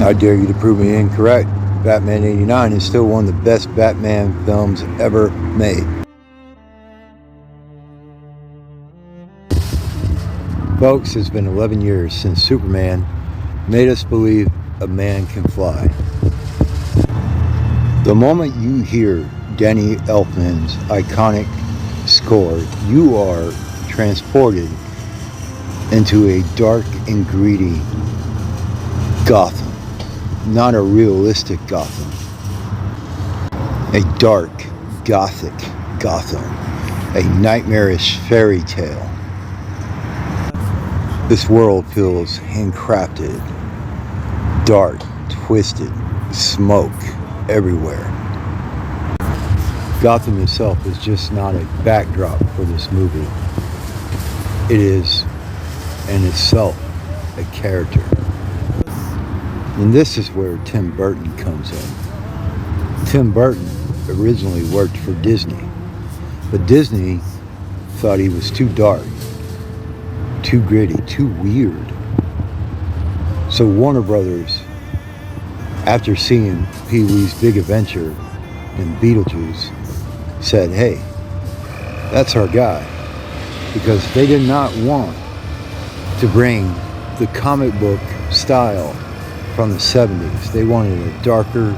I dare you to prove me incorrect. Batman '89 is still one of the best Batman films ever made. Folks, it's been 11 years since Superman made us believe a man can fly. The moment you hear Danny Elfman's iconic score, you are transported into a dark and greedy Gotham. Not a realistic Gotham. A dark, gothic Gotham. A nightmarish fairy tale. This world feels handcrafted, dark, twisted, smoke everywhere. Gotham itself is just not a backdrop for this movie. It is, in itself, a character. And this is where Tim Burton comes in. Tim Burton originally worked for Disney, but Disney thought he was too dark, too gritty, too weird. So Warner Brothers, after seeing Pee-wee's Big Adventure and Beetlejuice, said, hey, that's our guy. Because they did not want to bring the comic book style from the 70s. They wanted a darker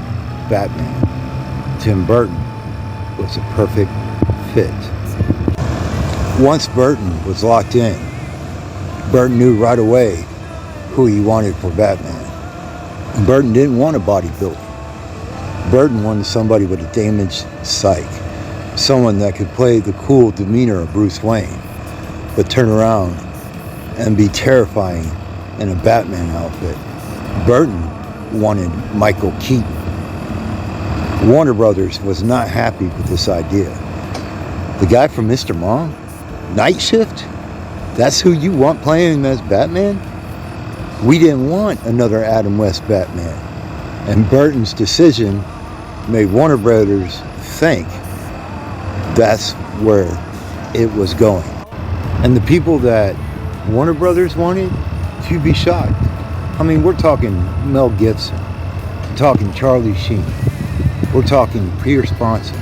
Batman. Tim Burton was a perfect fit. Once Burton was locked in, Burton knew right away who he wanted for Batman. Burton didn't want a bodybuilder. Burton wanted somebody with a damaged psyche. Someone that could play the cool demeanor of Bruce Wayne, but turn around and be terrifying in a Batman outfit. Burton wanted Michael Keaton. Warner Brothers was not happy with this idea. The guy from Mr. Mom? Night Shift? That's who you want playing as Batman? We didn't want another Adam West Batman. And Burton's decision made Warner Brothers think that's where it was going. And the people that Warner Brothers wanted to be shocked. I mean, we're talking Mel Gibson, we're talking Charlie Sheen, we're talking Pierce Bronson,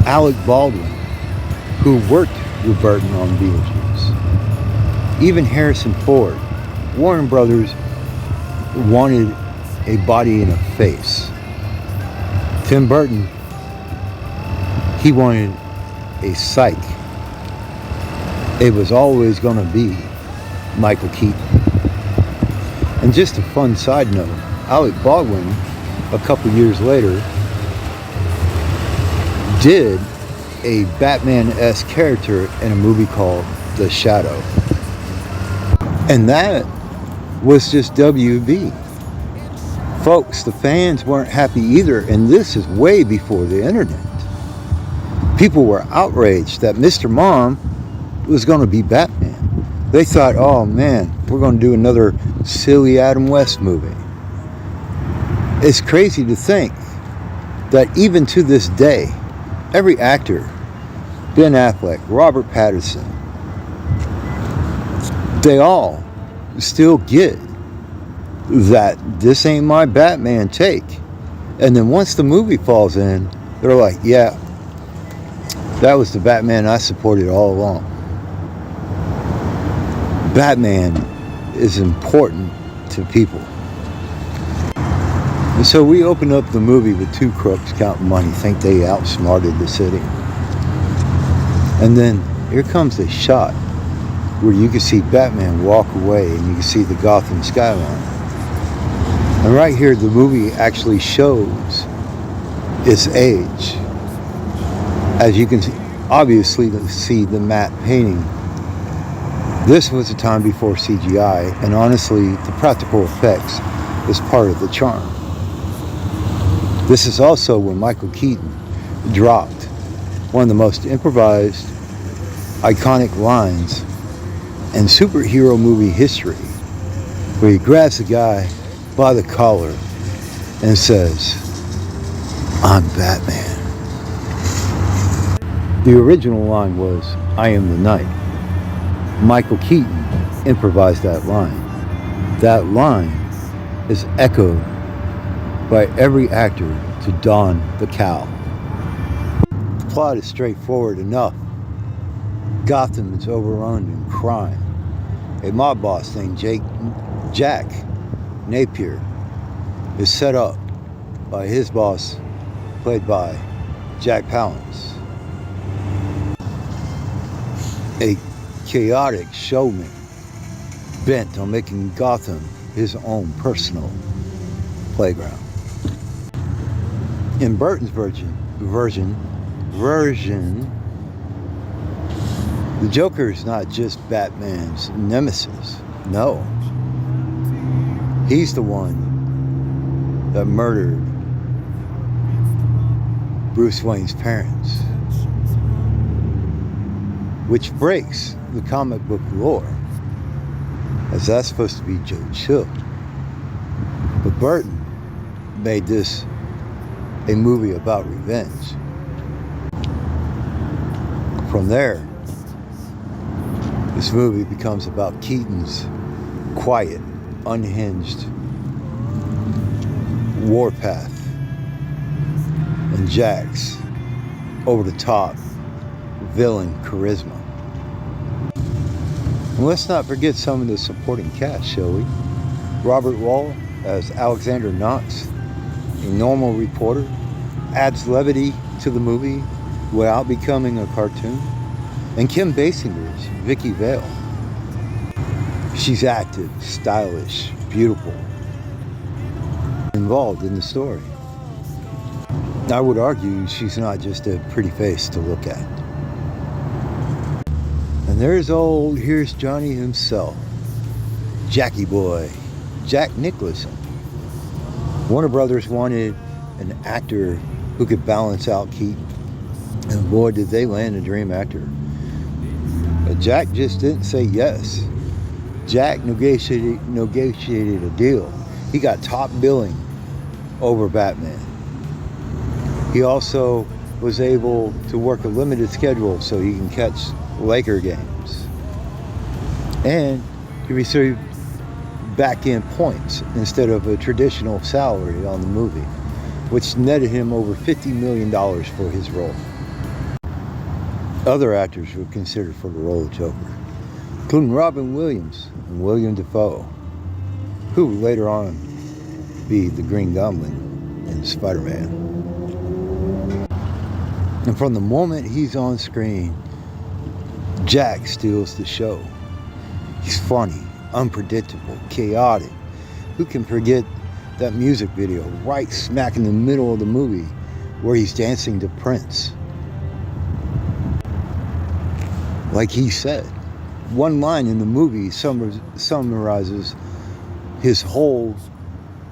Alec Baldwin, who worked with Burton on Beetlejuice, even Harrison Ford. Warner Brothers wanted a body and a face. Tim Burton, he wanted a psyche. It was always going to be Michael Keaton. And just a fun side note, Alec Baldwin, a couple years later, did a Batman-esque character in a movie called The Shadow. And that was just WB. Folks, the fans weren't happy either, and this is way before the internet. People were outraged that Mr. Mom was going to be Batman. They thought, oh man, we're going to do another silly Adam West movie. It's crazy to think that even to this day, every actor, Ben Affleck, Robert Pattinson, they all still get that this ain't my Batman take. And then once the movie falls in, they're like, yeah, that was the Batman I supported all along. Batman is important to people. And so we open up the movie with two crooks counting money, think they outsmarted the city. And then here comes a shot where you can see Batman walk away and you can see the Gotham skyline. And right here, the movie actually shows its age. As you can obviously see the matte painting. This was a time before CGI, and honestly, the practical effects was part of the charm. This is also when Michael Keaton dropped one of the most improvised, iconic lines in superhero movie history, where he grabs the guy by the collar and says, I'm Batman. The original line was, I am the night. Michael Keaton improvised that line. That line is echoed by every actor to don the cowl. The plot is straightforward enough. Gotham is overrun in crime. A mob boss named Jack Napier is set up by his boss, played by Jack Palance, a chaotic showman bent on making Gotham his own personal playground. In Burton's version, the Joker is not just Batman's nemesis. No. He's the one that murdered Bruce Wayne's parents, which breaks the comic book lore, as that's supposed to be Joe Chill. But Burton made this a movie about revenge. From there, this movie becomes about Keaton's quiet, unhinged warpath and Jack's over-the-top villain charisma. And let's not forget some of the supporting cast, shall we? Robert Wall as Alexander Knox, a normal reporter, adds levity to the movie without becoming a cartoon. And Kim Basinger's Vicky Vale. She's active, stylish, beautiful, involved in the story. I would argue she's not just a pretty face to look at. And here's Johnny himself, Jackie Boy, Jack Nicholson. Warner Brothers wanted an actor who could balance out Keaton. And boy, did they land a dream actor. But Jack just didn't say yes. Jack negotiated a deal. He got top billing over Batman. He also was able to work a limited schedule so he can catch Laker games. And he received back-end points instead of a traditional salary on the movie, which netted him over $50 million for his role. Other actors were considered for the role of Joker, including Robin Williams and William Dafoe, who would later on be the Green Goblin in Spider-Man. And from the moment he's on screen, Jack steals the show. He's funny, unpredictable, chaotic. Who can forget that music video right smack in the middle of the movie where he's dancing to Prince? Like he said, one line in the movie summarizes his whole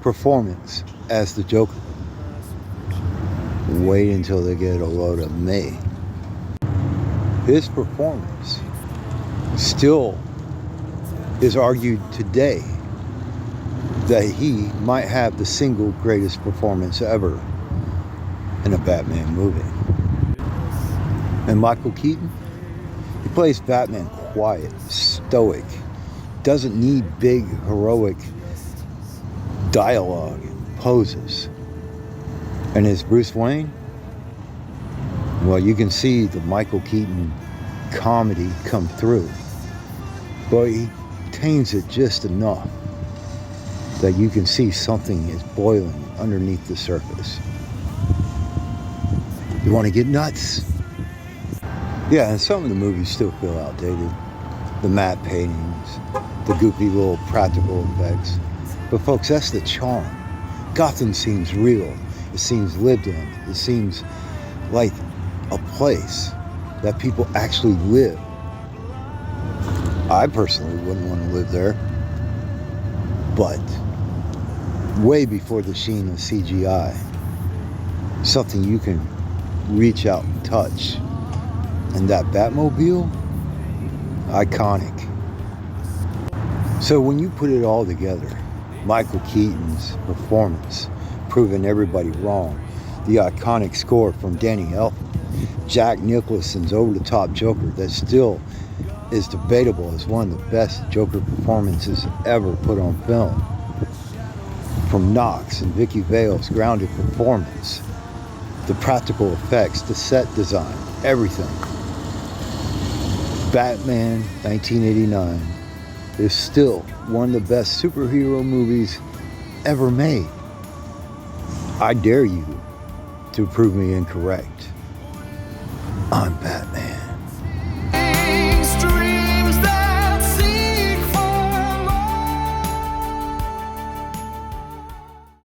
performance as the Joker. Wait until they get a load of me. His performance still is argued today that he might have the single greatest performance ever in a Batman movie. And Michael Keaton, he plays Batman quiet, stoic, doesn't need big, heroic dialogue and poses. And as Bruce Wayne, well, you can see the Michael Keaton comedy come through, but he tames it just enough that you can see something is boiling underneath the surface. You want to get nuts? Yeah, and some of the movies still feel outdated. The matte paintings, the goofy little practical effects. But folks, that's the charm. Gotham seems real. It seems lived in. It seems like a place that people actually live. I personally wouldn't want to live there. But way before the sheen of CGI, something you can reach out and touch. And that Batmobile, iconic. So when you put it all together, Michael Keaton's performance proving everybody wrong, the iconic score from Danny Elfman, Jack Nicholson's over-the-top Joker that still is debatable as one of the best Joker performances ever put on film. From Knox and Vicky Vale's grounded performance, the practical effects, the set design, everything. Batman 1989 is still one of the best superhero movies ever made. I dare you to prove me incorrect. I'm Batman.